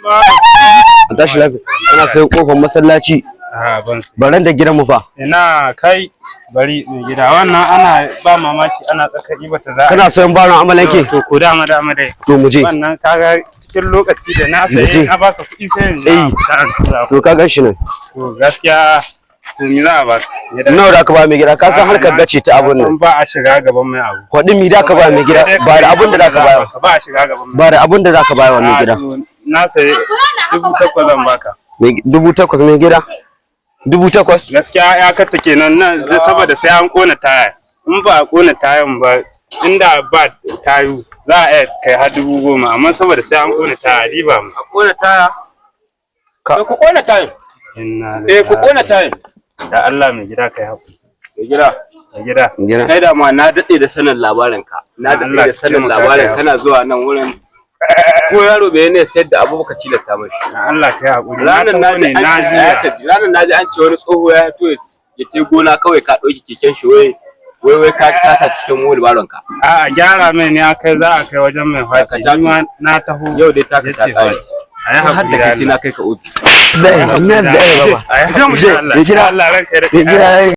A tashi lafiya. Kana sayan kofar masallaci. Baran da gidan mu fa. Ina kai bari mai gida wannan ana ba mamaki ana tsakani bata za. Kana sayan baron amalanke? To ko dama dai. To mu je. Wannan kaga cikin lokaci da na sai na baka kuɗi sai in to ka gan shi nan. To gaskiya to mi za a baka. Nawa da ka ba mai gida? Ka san harkar dace ta abun nan. Ba a shiga gaban mai abu. Kuɗin mi da ka ba mai gida? Ba da abun da za ka bayar. Ba a shiga gaban mai. Ba da abun da za ka bayar wa mai gida. Na sai 8,000 zan baka. 8,000 mai gida? 8,000? Gaskiya ya katta kenan nan saboda sai an kona taya. In ba a kona tayan ba inda ba tayu za a iya kai har 10,000 amma saboda sai an kona taya riba mu. A kona taya? Ku kona tayan. Ku kona tayan. Da Allah mai gida kai hakuri. Mai gida. Kai da ma na dade da sanin labarin ka. Na dade da sanin labarin kana zuwa nan wurin ko yaro bai ne sayar da abu baka tilasta mashi. Allah kai hakuri. Ranan naji an ce wani tsoho ya to ya tai gona kawai ka dauki keken shi wai ka kasa cikin wani baron ka. A gyara mai ne akai za a kai wajen mai faci. Na taho yau dai ta ka ta kare. Ai hakuri da sai na kai ka ofi. Allah ya baba. Ai hakuri. Je gida. Allah ranka ya